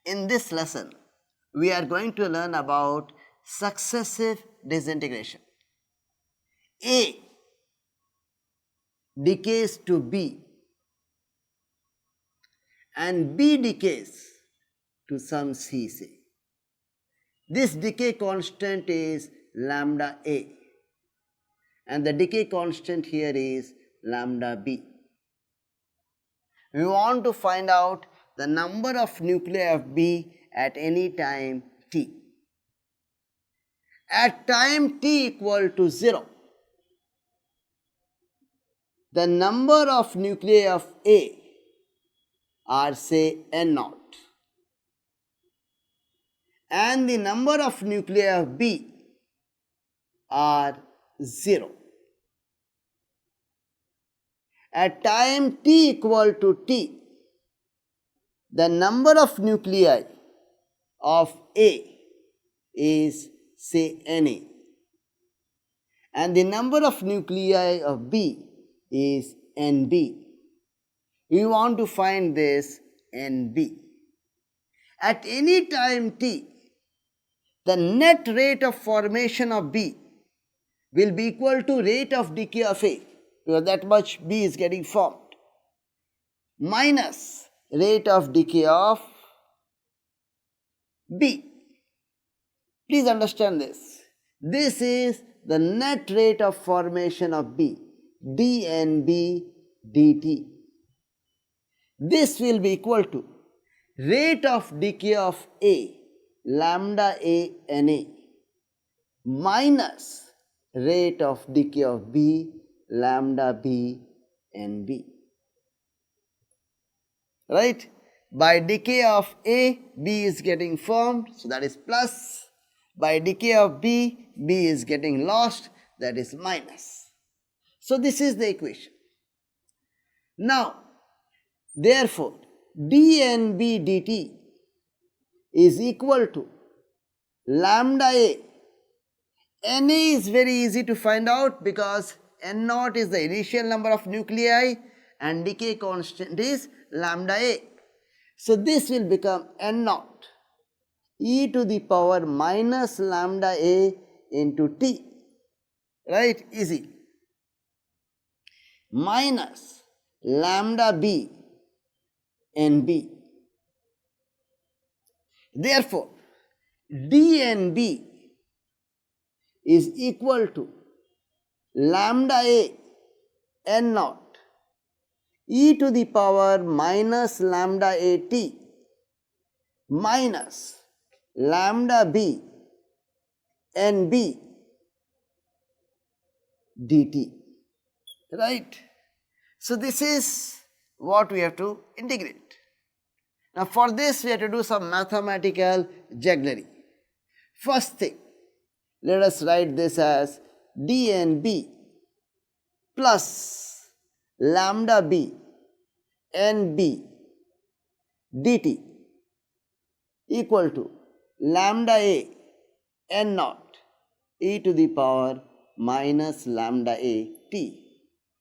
In this lesson, we are going to learn about successive disintegration. A decays to B and B decays to some C, say. This decay constant is lambda A and the decay constant here is lambda B. We want to find out the number of nuclei of B at any time t. At time t equal to 0, the number of nuclei of A are, say, N0 and the number of nuclei of B are 0. At time t equal to t, the number of nuclei of A is, say, Na and the number of nuclei of B is Nb. We want to find this Nb. At any time t, the net rate of formation of B will be equal to rate of decay of A, because that much B is getting formed, minus rate of decay of B. Please understand this. This is the net rate of formation of B, dNB dt. This will be equal to rate of decay of A, lambda A Na, minus rate of decay of B, lambda B Nb. Right? By decay of A, B is getting formed, so that is plus. By decay of B, B is getting lost, that is minus. So this is the equation. Now, therefore, dNb dt is equal to lambda A. Na is very easy to find out because N0 is the initial number of nuclei and decay constant is lambda A. So this will become N0 e to the power minus lambda A into T, right, easy, minus lambda B Nb. Therefore, dNb is equal to lambda A N0 e to the power minus lambda A T minus lambda B Nb dt, right. So this is what we have to integrate. Now for this we have to do some mathematical jugglery. First thing, let us write this as dNb plus lambda B Nb dt equal to lambda A N0 e to the power minus lambda A T.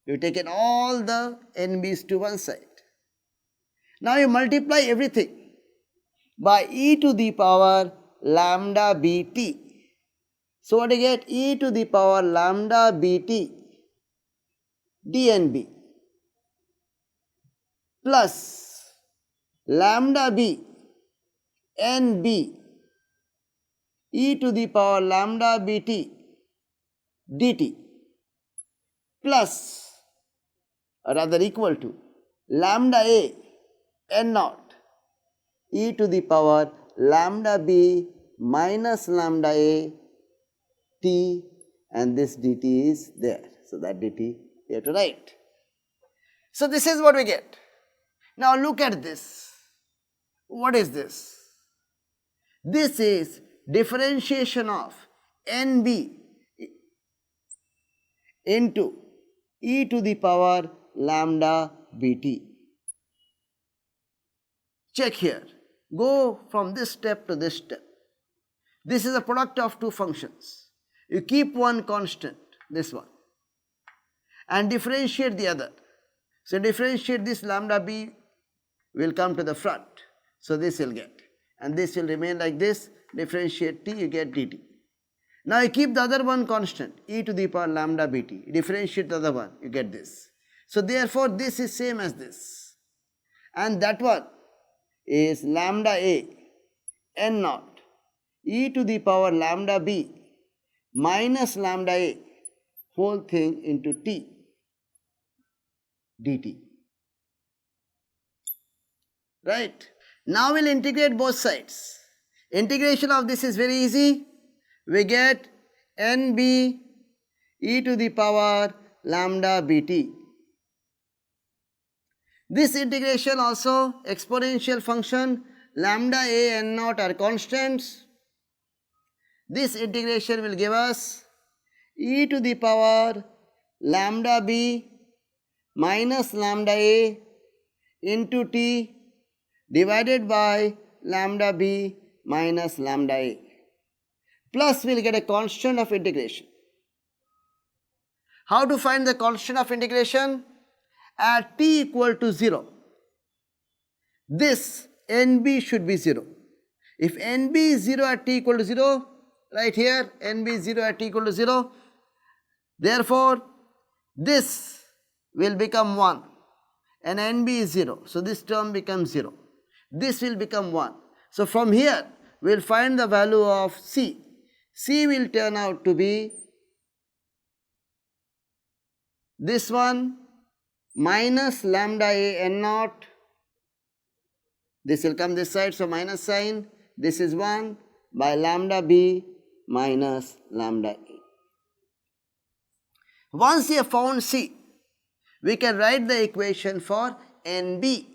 You have taken all the Nb's to one side. Now you multiply everything by e to the power lambda Bt. So what do you get? E to the power lambda Bt dNb plus lambda B Nb e to the power lambda Bt dt plus, or rather equal to, lambda A N0 e to the power lambda B minus lambda A T, and this dt is there. So that dt you have to write. So this is what we get. Now look at this. What is this? This is differentiation of Nb into e to the power lambda Bt. Check here. Go from this step to this step. This is a product of two functions. You keep one constant, this one, and differentiate the other. So differentiate this lambda B will come to the front. So this will get. and this will remain like this. Differentiate t, you get dt. Now you keep the other one constant, e to the power lambda bt. Differentiate the other one, you get this. So therefore this is same as this, and that one is lambda a n naught e to the power lambda b minus lambda a whole thing into t dt. Right? Now we'll integrate both sides. Integration of this is very easy. We get nb e to the power lambda bt. This integration also exponential function lambda a n naught are constants. This integration will give us e to the power lambda b minus lambda a into t divided by lambda b minus lambda a. Plus we will get a constant of integration. How to find the constant of integration? At t equal to 0, this nb should be 0. If nb is 0 at t equal to 0, right here nb is 0 at t equal to 0, therefore this will become 1 and nb is 0. So this term becomes 0. This will become 1. So from here we will find the value of c. C will turn out to be this one minus lambda a n naught. This will come this side, so minus sign. This is 1 by lambda b minus lambda a. Once you have found c, we can write the equation for nb.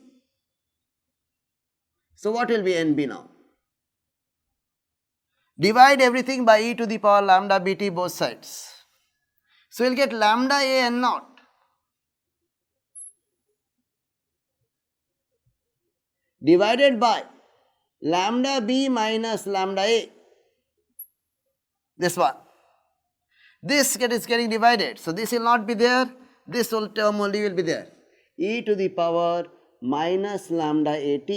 So what will be nb now? Divide everything by e to the power lambda bt both sides. So we will get lambda a n naught divided by lambda b minus lambda a. This one. This is getting divided. So this will not be there. This whole term only will be there. E to the power minus lambda at.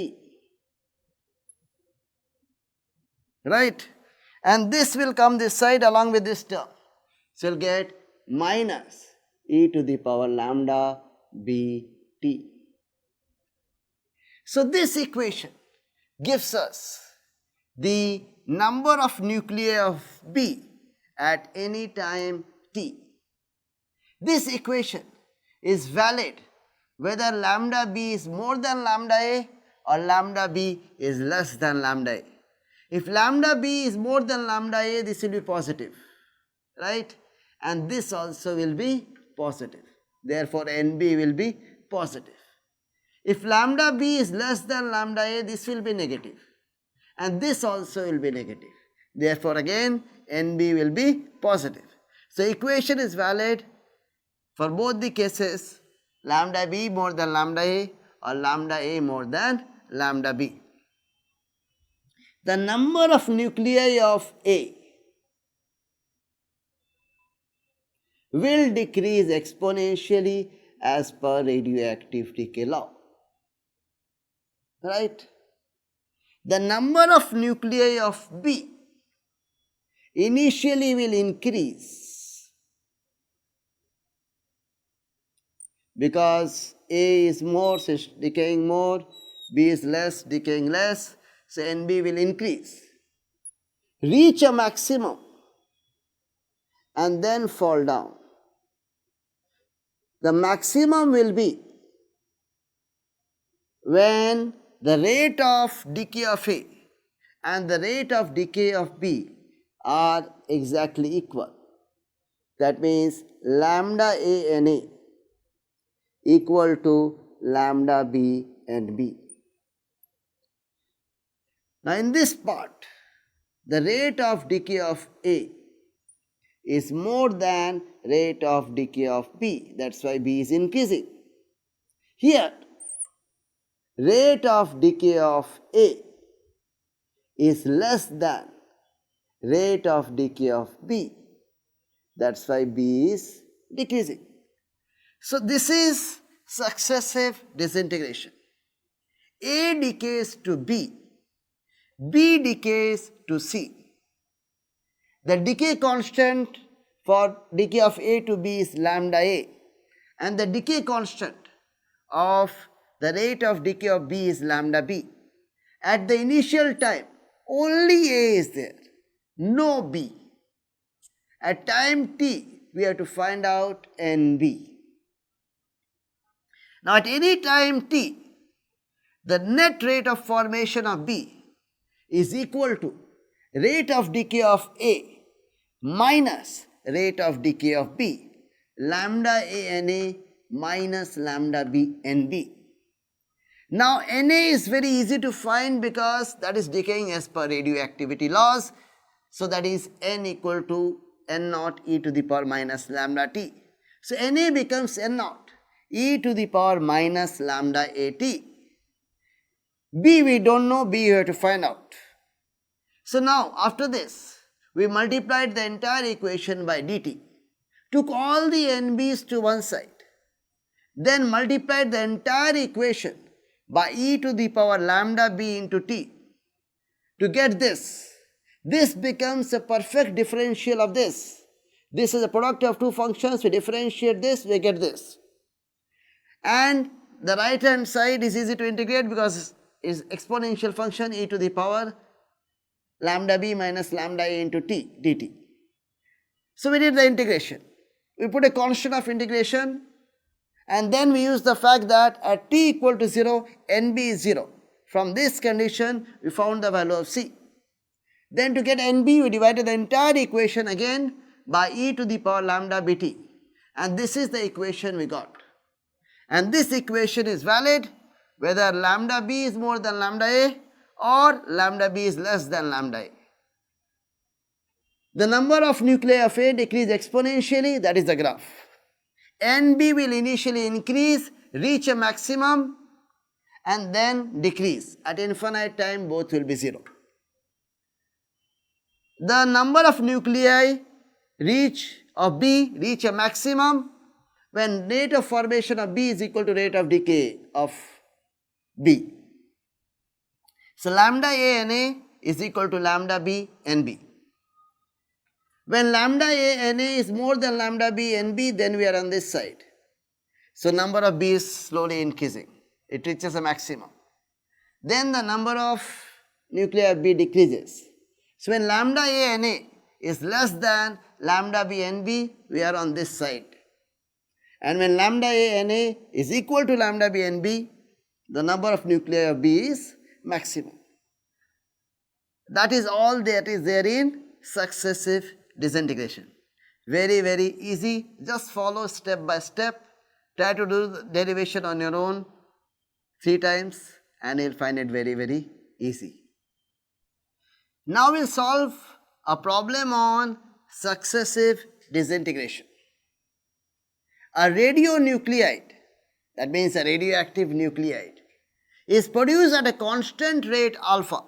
Right? And this will come this side along with this term. So you will get minus e to the power lambda bt. So this equation gives us the number of nuclei of B at any time t. This equation is valid whether lambda b is more than lambda a or lambda b is less than lambda a. If lambda b is more than lambda a, this will be positive, right? And this also will be positive. Therefore, NB will be positive. If lambda b is less than lambda a, this will be negative. And this also will be negative. Therefore, again NB will be positive. So, equation is valid for both the cases, lambda b more than lambda a or lambda a more than lambda b. The number of nuclei of A will decrease exponentially as per radioactive decay law, right? The number of nuclei of B initially will increase because A is more, so it's decaying more, B is less, decaying less, so NB will increase, reach a maximum and then fall down. The maximum will be when the rate of decay of A and the rate of decay of B are exactly equal. That means lambda A and A equal to lambda B and B. Now in this part, the rate of decay of A is more than rate of decay of B. That's why B is increasing. Here, rate of decay of A is less than rate of decay of B. That's why B is decreasing. So this is successive disintegration. A decays to B B decays to C. The decay constant for decay of A to B is lambda A, and the decay constant of the rate of decay of B is lambda B. At the initial time, only A is there, no B. At time t, we have to find out NB. Now at any time t, the net rate of formation of B is equal to rate of decay of A minus rate of decay of B, lambda A NA minus lambda B NB. Now Na is very easy to find because that is decaying as per radioactivity laws. So that is N equal to N naught e to the power minus lambda T. So Na becomes N naught e to the power minus lambda AT. B we don't know, B we have to find out. So now after this, we multiplied the entire equation by dt, took all the NB's to one side, then multiplied the entire equation by e to the power lambda B into t. To get this, this becomes a perfect differential of this. This is a product of two functions, we differentiate this, we get this. And the right hand side is easy to integrate because it is exponential function e to the power lambda B minus lambda A into t dt. So we did the integration. We put a constant of integration, and then we use the fact that at t equal to 0, NB is 0. From this condition, we found the value of C. Then to get NB, we divided the entire equation again by e to the power lambda Bt. And this is the equation we got. And this equation is valid whether lambda B is more than lambda A or lambda B is less than lambda A. The number of nuclei of A decrease exponentially, that is the graph. NB will initially increase, reach a maximum and then decrease. At infinite time, both will be 0. The number of nuclei of B reach a maximum when rate of formation of B is equal to rate of decay of B. So lambda A NA is equal to lambda B NB. When lambda A NA is more than lambda B NB, then we are on this side. So number of B is slowly increasing. It reaches a maximum. Then the number of nuclei of B decreases. So when lambda A NA is less than lambda B NB, we are on this side. And when lambda A NA is equal to lambda B NB, the number of nuclei of B is maximum. That is all that is there in successive disintegration. Very, very easy. Just follow step by step. Try to do the derivation on your own 3 times and you will find it very, very easy. Now we will solve a problem on successive disintegration. A radionuclide, that means a radioactive nuclide, is produced at a constant rate alpha.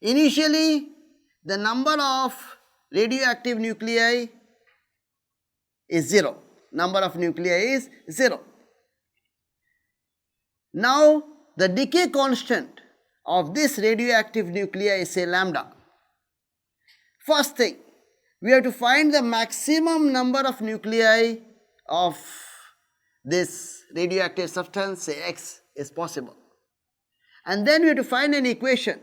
Initially, the number of radioactive nuclei is 0. Number of nuclei is 0. Now, the decay constant of this radioactive nuclei is say lambda. First thing, we have to find the maximum number of nuclei of this radioactive substance, say X, is possible. And then we have to find an equation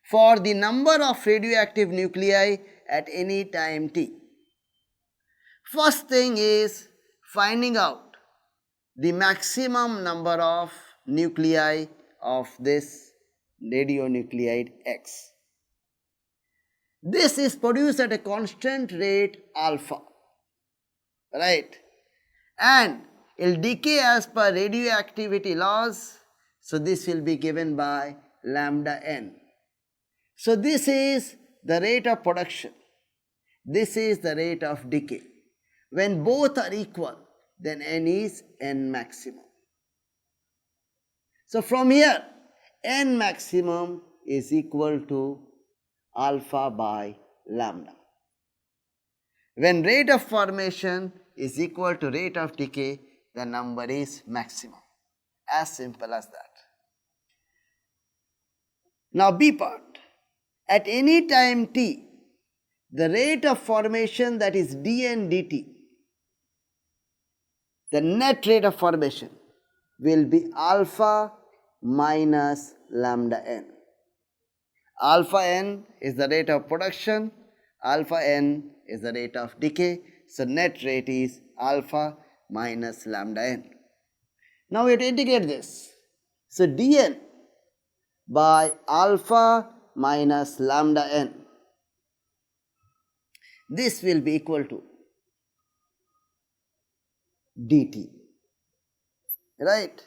for the number of radioactive nuclei at any time t. First thing is finding out the maximum number of nuclei of this radionuclide X. This is produced at a constant rate alpha, right? And it will decay as per radioactivity laws. So this will be given by lambda n. So this is the rate of production. This is the rate of decay. When both are equal, then n is n maximum. So from here, n maximum is equal to alpha by lambda. When rate of formation is equal to rate of decay, the number is maximum. As simple as that. Now B part. At any time t, the rate of formation, that is dn dt, the net rate of formation will be alpha minus lambda n. Alpha n is the rate of production, alpha n is the rate of decay. So net rate is alpha minus lambda n. Now we have to integrate this. So dn by alpha minus lambda n, this will be equal to dt, right?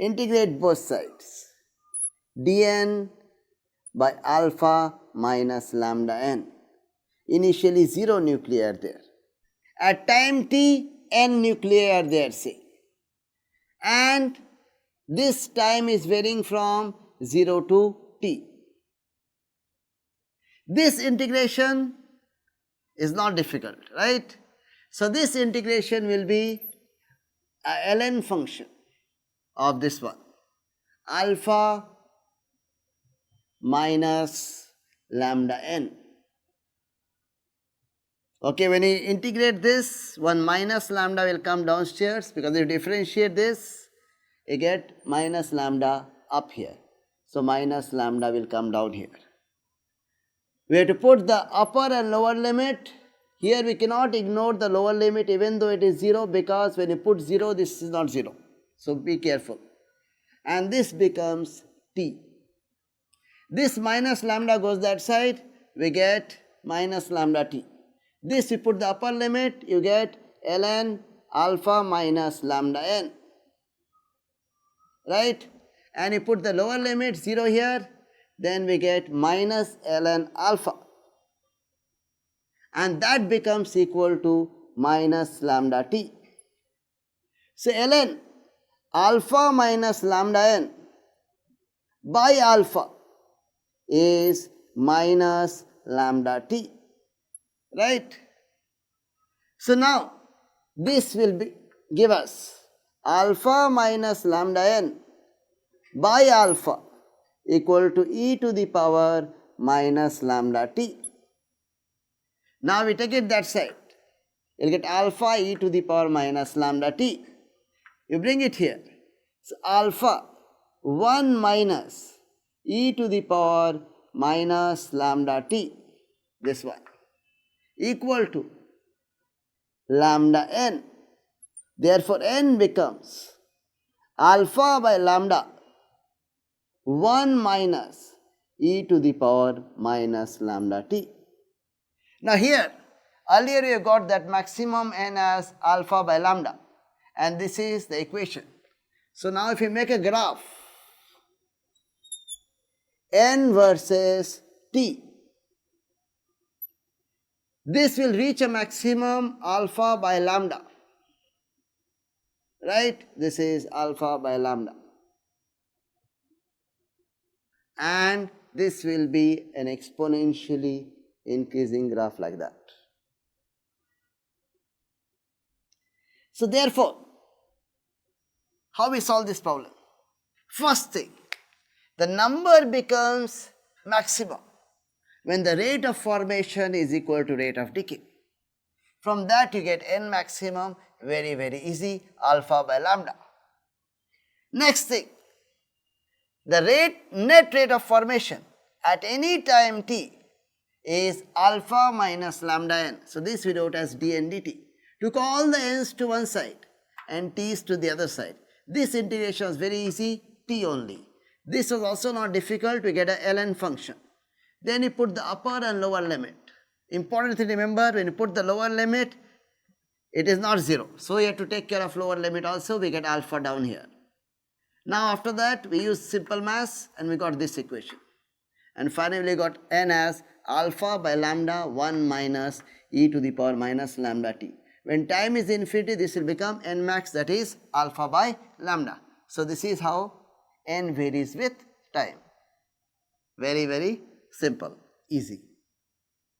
Integrate both sides. Dn by alpha minus lambda n. Initially 0 nuclei are there. At time t, n nuclei are there, say. And this time is varying from 0 to t. This integration is not difficult, right? So this integration will be a ln function of this one, alpha minus lambda n. Okay, when you integrate this, one minus lambda will come downstairs, because if you differentiate this, you get minus lambda up here. So minus lambda will come down here. We have to put the upper and lower limit. Here we cannot ignore the lower limit even though it is 0, because when you put 0, this is not 0. So be careful. And this becomes t. This minus lambda goes that side, we get minus lambda t. This you put the upper limit, you get ln alpha minus lambda n, right? And you put the lower limit 0 here, then we get minus ln alpha, and that becomes equal to minus lambda t. So ln alpha minus lambda n by alpha is minus lambda t, right? So now this will give us alpha minus lambda n by alpha equal to e to the power minus lambda t. Now we take it that side, you will get alpha e to the power minus lambda t. You bring it here. So alpha 1 minus e to the power minus lambda t, this one, equal to lambda n. Therefore n becomes alpha by lambda 1 minus e to the power minus lambda t. Now here, earlier you got that maximum n as alpha by lambda, and this is the equation. So now if you make a graph, n versus t, this will reach a maximum alpha by lambda, right? This is alpha by lambda, and this will be an exponentially increasing graph like that. So therefore, how we solve this problem? First thing, the number becomes maximum when the rate of formation is equal to rate of decay. From that you get n maximum, very, very easy, alpha by lambda. Next thing, the net rate of formation at any time t is alpha minus lambda n. So this we wrote as dn dt. Took all the n's to one side and t's to the other side. This integration was very easy, t only. This was also not difficult, we get a ln function. Then you put the upper and lower limit. Important thing to remember, when you put the lower limit, it is not 0. So you have to take care of lower limit also, we get alpha down here. Now after that, we use simple mass and we got this equation. And finally we got n as alpha by lambda 1 minus e to the power minus lambda t. When time is infinity, this will become n max, that is alpha by lambda. So this is how n varies with time. Very, very simple, easy.